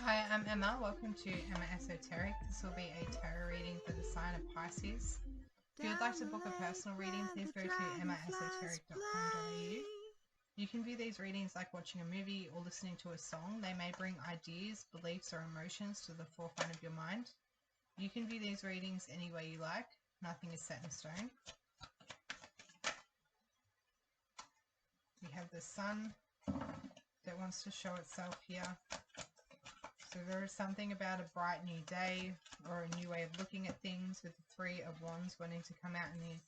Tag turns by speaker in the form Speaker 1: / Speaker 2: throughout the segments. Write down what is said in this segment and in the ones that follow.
Speaker 1: Hi, I'm Emma. Welcome to Emma Esoteric. This will be a tarot reading for the sign of Pisces. If you would like to book a personal reading, please go to emmaesoteric.com.au. You can view these readings like watching a movie or listening to a song. They may bring ideas, beliefs, or emotions to the forefront of your mind. You can view these readings any way you like. Nothing is set in stone. We have the sun that wants to show itself here. So there is something about a bright new day or a new way of looking at things, with the Three of Wands wanting to come out in the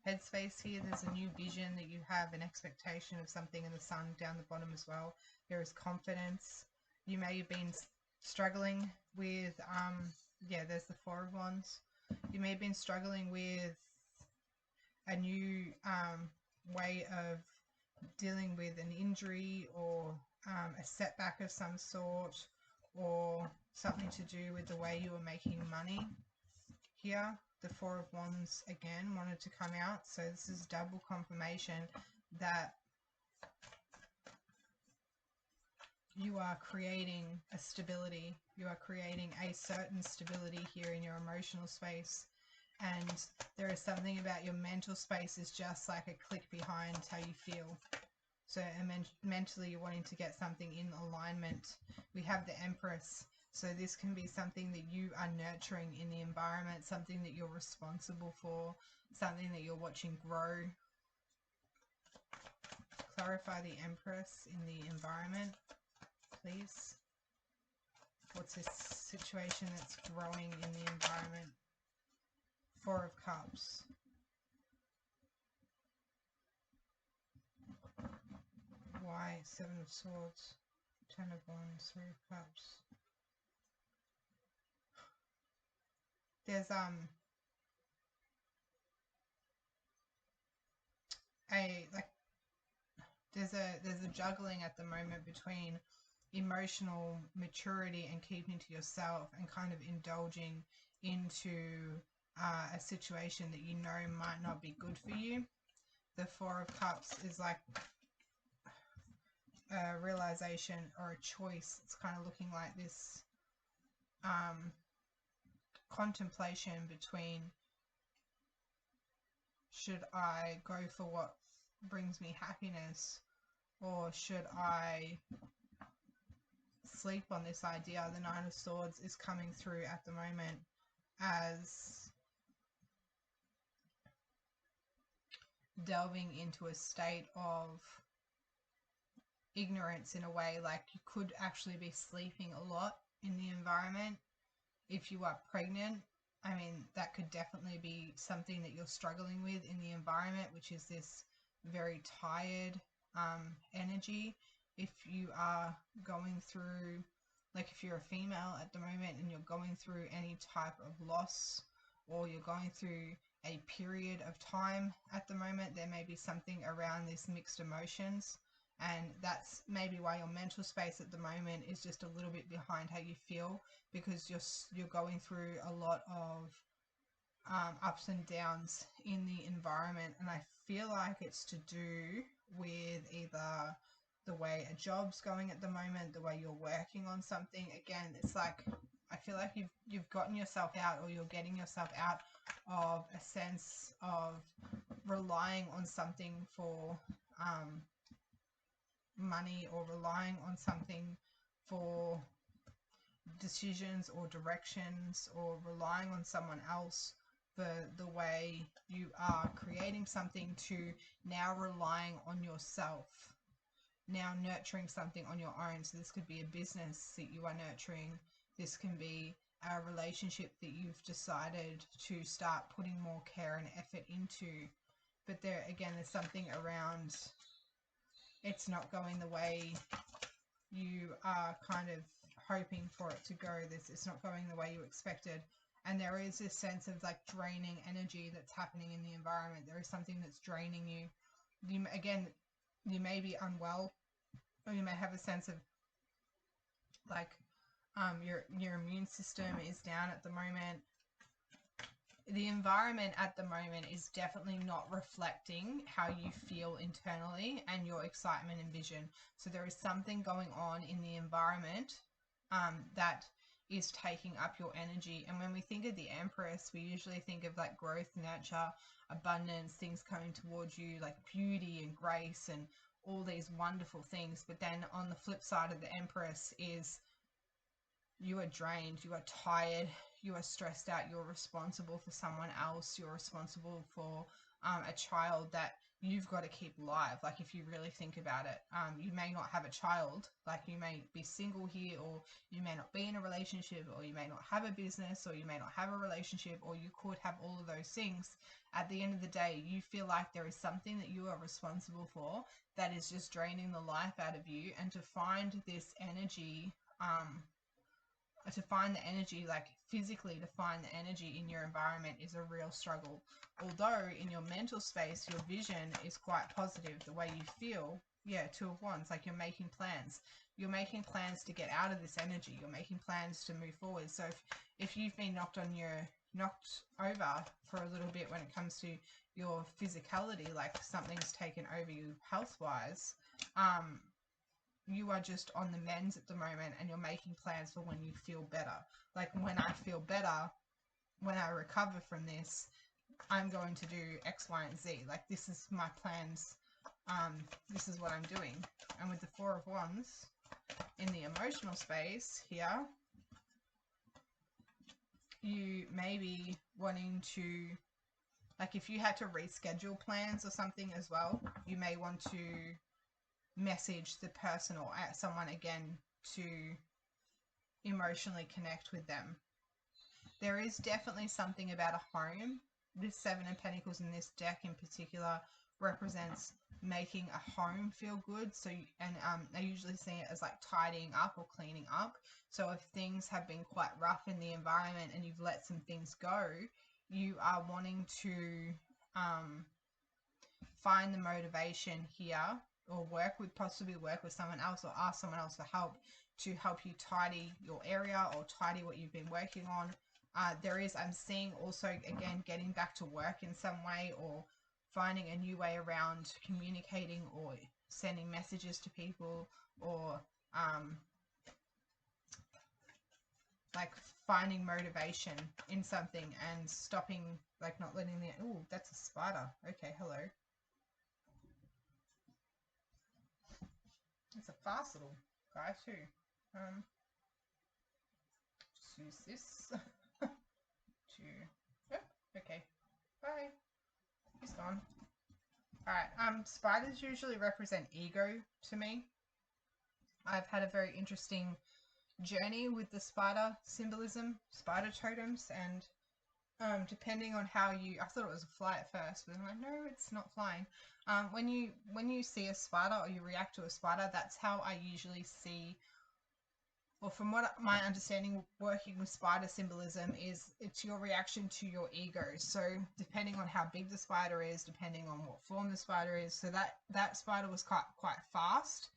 Speaker 1: headspace here. There's a new vision that you have, an expectation of something, in the sun down the bottom as well. There is confidence. You may have been struggling with, there's the Four of Wands. You may have been struggling with a new way of dealing with an injury or a setback of some sort, or something to do with the way you were making money. Here, the Four of Wands again wanted to come out, so this is double confirmation that you are creating a stability. You are creating a certain stability here in your emotional space, and there is something about your mental space is just like a click behind how you feel. So mentally you're wanting to get something in alignment. We have the Empress. So this can be something that you are nurturing in the environment, something that you're responsible for, something that you're watching grow. Clarify the Empress in the environment, please. What's this situation that's growing in the environment? Four of Cups. Why? Seven of Swords, Ten of Wands, Three of Cups. There's there's a juggling at the moment between emotional maturity and keeping to yourself, and kind of indulging into a situation that you know might not be good for you. The Four of Cups is like a realization or a choice. It's kind of looking like this contemplation between, should I go for what brings me happiness, or should I sleep on this idea? The Nine of Swords is coming through at the moment as delving into a state of ignorance, in a way, like you could actually be sleeping a lot in the environment. If you are pregnant, I mean, that could definitely be something that you're struggling with in the environment, which is this very tired energy. If you are going through, like if you're a female at the moment and you're going through any type of loss, or you're going through a period of time at the moment, there may be something around this mixed emotions. And that's maybe why your mental space at the moment is just a little bit behind how you feel, because you're going through a lot of ups and downs in the environment. And I feel like it's to do with either the way a job's going at the moment, the way you're working on something. Again, it's like, I feel like you've gotten yourself out, or you're getting yourself out of a sense of relying on something for money, or relying on something for decisions or directions, or relying on someone else for the way you are creating something, to now relying on yourself, now nurturing something on your own. So this could be a business that you are nurturing. This can be a relationship that you've decided to start putting more care and effort into. But there again, there's something around, it's not going the way you are kind of hoping for it to go. It's not going the way you expected. And there is this sense of like draining energy that's happening in the environment. There is something that's draining you. You may be unwell, or you may have a sense of like your immune system is down at the moment. The environment at the moment is definitely not reflecting how you feel internally and your excitement and vision. So there is something going on in the environment that is taking up your energy. And when we think of the Empress, we usually think of like growth, nurture, abundance, things coming towards you, like beauty and grace and all these wonderful things. But then on the flip side of the Empress is you are drained, you are tired, you are stressed out, you're responsible for someone else, you're responsible for a child that you've got to keep alive. Like, if you really think about it, you may not have a child, like you may be single here, or you may not be in a relationship, or you may not have a business, or you may not have a relationship, or you could have all of those things. At the end of the day, you feel like there is something that you are responsible for that is just draining the life out of you. And to find this energy, to find the energy, like physically to find the energy in your environment, is a real struggle. Although in your mental space, your vision is quite positive, the way you feel, yeah, Two of Wands, like you're making plans. You're making plans to get out of this energy. You're making plans to move forward. So if you've been knocked over for a little bit when it comes to your physicality, like something's taken over you health-wise, you are just on the mends at the moment, and you're making plans for when you feel better. Like, when I feel better, when I recover from this, I'm going to do X, Y, and Z. Like, this is my plans. This is what I'm doing. And with the Four of Wands in the emotional space here, you may be wanting to, like, if you had to reschedule plans or something as well, you may want to message the person or someone again to emotionally connect with them. There is definitely something about a home. This Seven of Pentacles in this deck in particular represents making a home feel good. So, and I usually see it as like tidying up or cleaning up. So if things have been quite rough in the environment and you've let some things go, you are wanting to find the motivation here, or possibly work with someone else, or ask someone else for help to help you tidy your area or tidy what you've been working on. I'm seeing also, again, getting back to work in some way, or finding a new way around communicating or sending messages to people, or like finding motivation in something and stopping, like not letting oh, that's a spider. Okay, hello. It's a fast little guy too. Just use this to... Oh, okay. Bye. He's gone. Alright, spiders usually represent ego to me. I've had a very interesting journey with the spider symbolism, spider totems, and depending on how you... I thought it was a fly at first, but I'm like, no, it's not flying. When you see a spider, or you react to a spider, that's how I usually see, or from what my understanding working with spider symbolism is, it's your reaction to your ego. So depending on how big the spider is, depending on what form the spider is, so that spider was quite fast.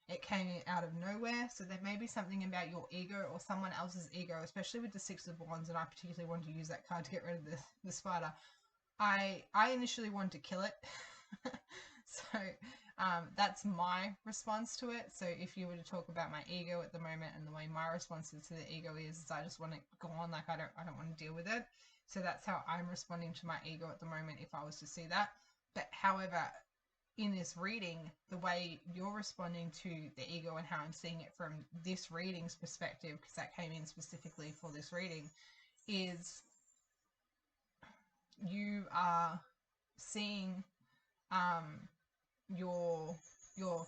Speaker 1: It came out of nowhere, so there may be something about your ego or someone else's ego, especially with the Six of Wands, and I particularly wanted to use that card to get rid of the spider. I initially wanted to kill it. So that's my response to it. So if you were to talk about my ego at the moment, and the way my response to the ego is I just want to go on, like I don't want to deal with it. So that's how I'm responding to my ego at the moment if I was to see that. But however, in this reading, the way you're responding to the ego and how I'm seeing it from this reading's perspective, because that came in specifically for this reading, is you are seeing your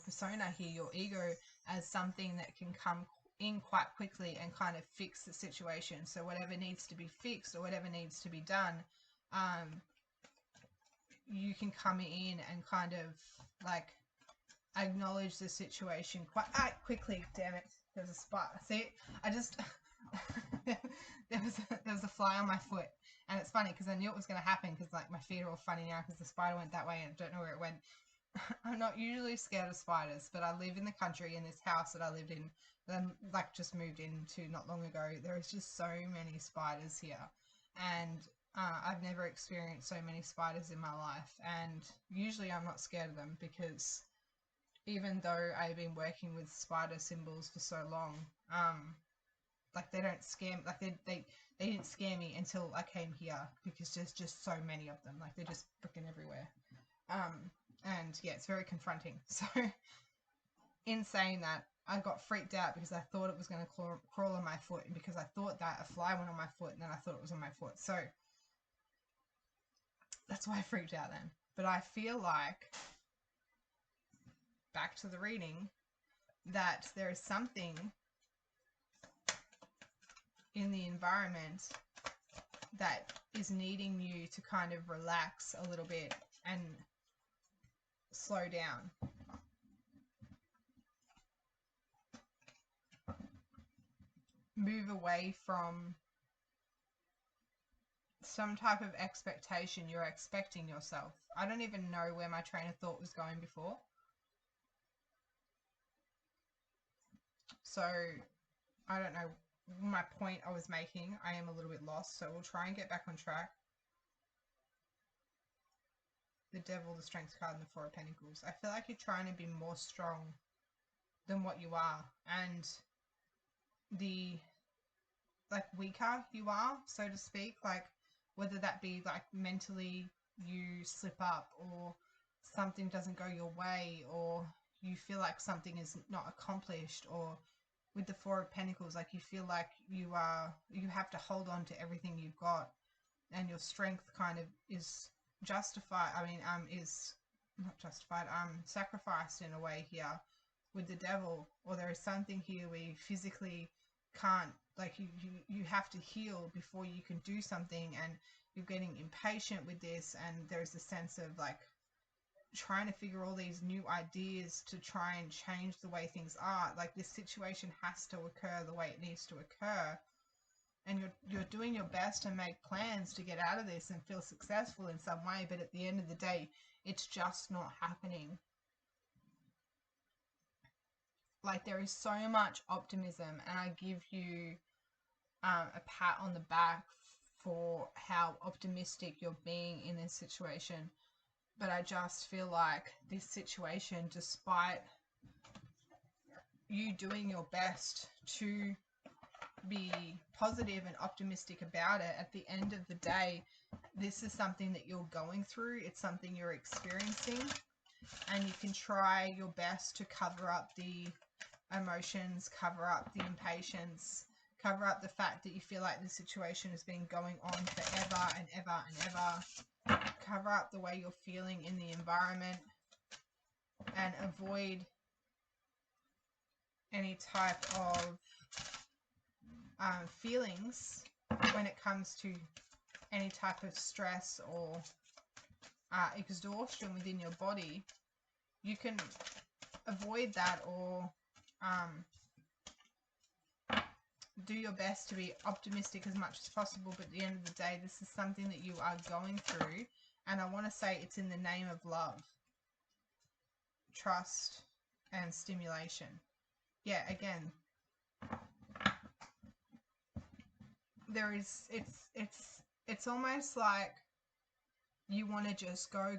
Speaker 1: persona here, your ego, as something that can come in quite quickly and kind of fix the situation. So whatever needs to be fixed or whatever needs to be done, you can come in and kind of like acknowledge the situation quite quickly. Damn it, there's a spot. See, I just there was a fly on my foot, and it's funny because I knew it was going to happen, because like my feet are all funny now because the spider went that way and I don't know where it went. I'm not usually scared of spiders, but I live in the country, in this house that I lived in, then like just moved into not long ago. There is just so many spiders here, and I've never experienced so many spiders in my life. And usually I'm not scared of them, because even though I've been working with spider symbols for so long, like they don't scare me, like they didn't scare me until I came here, because there's just so many of them, like they're just freaking everywhere. And yeah, it's very confronting. So in saying that, I got freaked out because I thought it was going to crawl on my foot, and because I thought that a fly went on my foot, and then I thought it was on my foot. So that's why I freaked out then. But I feel like, back to the reading, that there is something in the environment that is needing you to kind of relax a little bit and slow down. Move away from some type of expectation you're expecting yourself. I don't even know where my train of thought was going before. So I don't know my point I was making. I am a little bit lost, so we'll try and get back on track. The Devil, the Strength card, and the Four of Pentacles. I feel like you're trying to be more strong than what you are, and the like weaker you are, so to speak, like whether that be like mentally you slip up, or something doesn't go your way, or you feel like something is not accomplished, or with the Four of Pentacles, like you feel like you have to hold on to everything you've got, and your strength kind of is justified, is not justified, sacrificed in a way here with the Devil. Or there is something here where you physically can't, like you have to heal before you can do something, and you're getting impatient with this, and there's a sense of like trying to figure all these new ideas to try and change the way things are. Like this situation has to occur the way it needs to occur, and you're doing your best to make plans to get out of this and feel successful in some way, but at the end of the day, it's just not happening. Like there is so much optimism, and I give you a pat on the back for how optimistic you're being in this situation. But I just feel like this situation, despite you doing your best to be positive and optimistic about it, at the end of the day, this is something that you're going through. It's something you're experiencing, and you can try your best to cover up the emotions, cover up the impatience, cover up the fact that you feel like the situation has been going on forever and ever and ever. Cover up the way you're feeling in the environment, and avoid any type of feelings when it comes to any type of stress or exhaustion within your body. You can avoid that, or do your best to be optimistic as much as possible, but at the end of the day, this is something that you are going through, and I want to say it's in the name of love, trust, and stimulation. Yeah, again, there is, it's almost like you want to just go,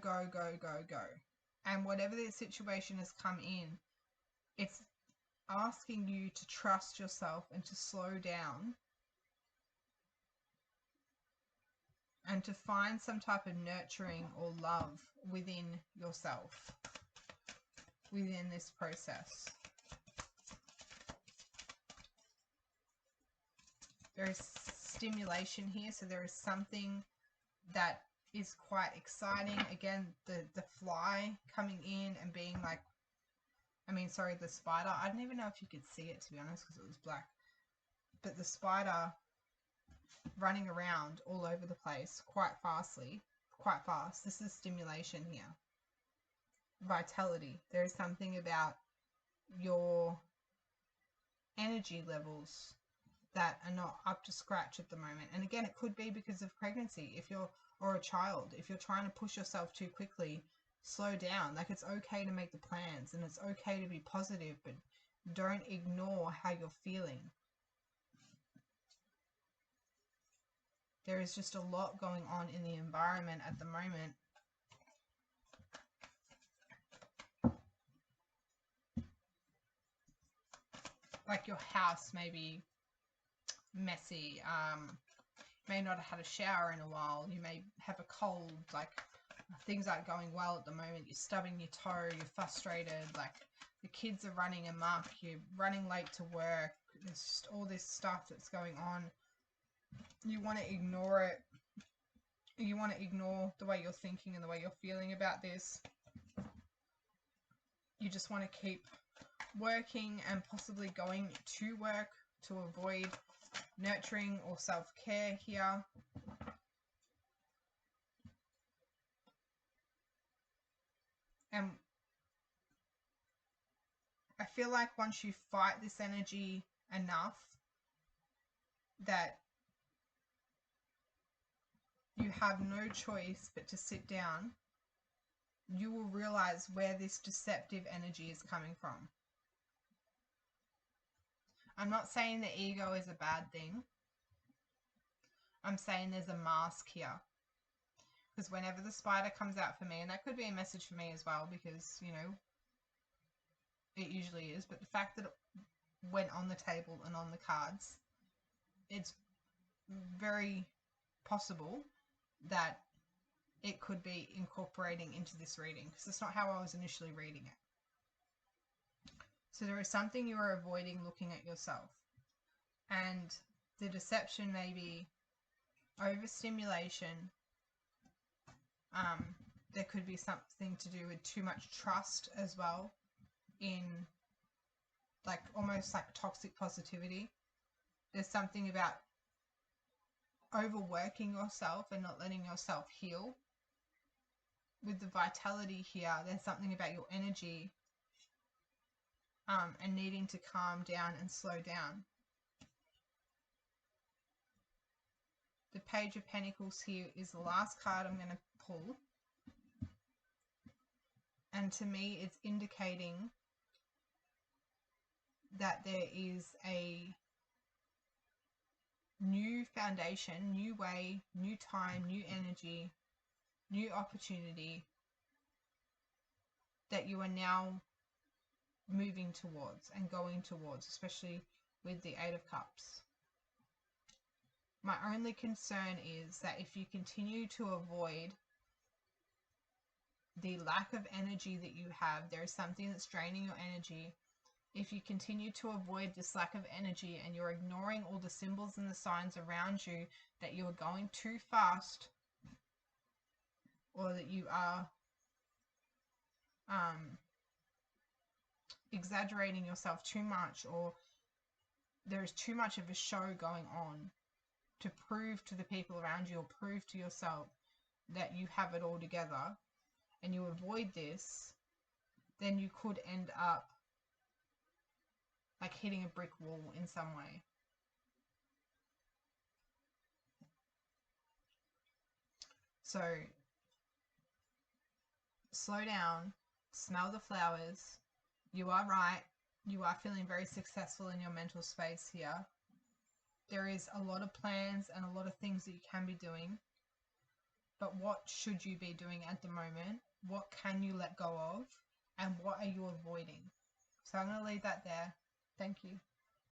Speaker 1: and whatever the situation has come in, it's asking you to trust yourself and to slow down, and to find some type of nurturing or love within yourself, within this process. There is stimulation here, so there is something that is quite exciting. Again, the fly coming in and being like, the spider. I don't even know if you could see it, to be honest, because it was black. But the spider running around all over the place quite fast. This is stimulation here. Vitality. There is something about your energy levels that are not up to scratch at the moment. And again, it could be because of pregnancy, or a child. If you're trying to push yourself too quickly, slow down. Like, it's okay to make the plans, and it's okay to be positive, but don't ignore how you're feeling. There is just a lot going on in the environment at the moment. Like your house maybe messy. May not have had a shower in a while. You may have a cold. Like, things aren't going well at the moment. You're stubbing your toe. You're frustrated. Like, the kids are running amok. You're running late to work. There's just all this stuff that's going on. You want to ignore it. You want to ignore the way you're thinking and the way you're feeling about this. You just want to keep working and possibly going to work to avoid nurturing or self-care here. And I feel like once you fight this energy enough, that you have no choice but to sit down, you will realize where this deceptive energy is coming from. I'm not saying the ego is a bad thing. I'm saying there's a mask here. Because whenever the spider comes out for me, and that could be a message for me as well, because, you know, it usually is, but the fact that it went on the table and on the cards, it's very possible that it could be incorporating into this reading, because it's not how I was initially reading it. So there is something you are avoiding looking at yourself. And the deception may be overstimulation. There could be something to do with too much trust as well, in like almost like toxic positivity. There's something about overworking yourself and not letting yourself heal. With the vitality here, there's something about your energy and needing to calm down and slow down. The Page of Pentacles here is the last card I'm going to pull. And to me, it's indicating that there is a new foundation, new way, new time, new energy, new opportunity that you are now moving towards and going towards, especially with the Eight of Cups. My only concern is that if you continue to avoid the lack of energy that you have, there is something that's draining your energy. If you continue to avoid this lack of energy and you're ignoring all the symbols and the signs around you that you are going too fast, or that you are exaggerating yourself too much, or there is too much of a show going on to prove to the people around you or prove to yourself that you have it all together, and you avoid this, then you could end up like hitting a brick wall in some way. So slow down, smell the flowers. You are right. You are feeling very successful in your mental space here. There is a lot of plans and a lot of things that you can be doing. But what should you be doing at the moment? What can you let go of? And what are you avoiding? So I'm going to leave that there. Thank you.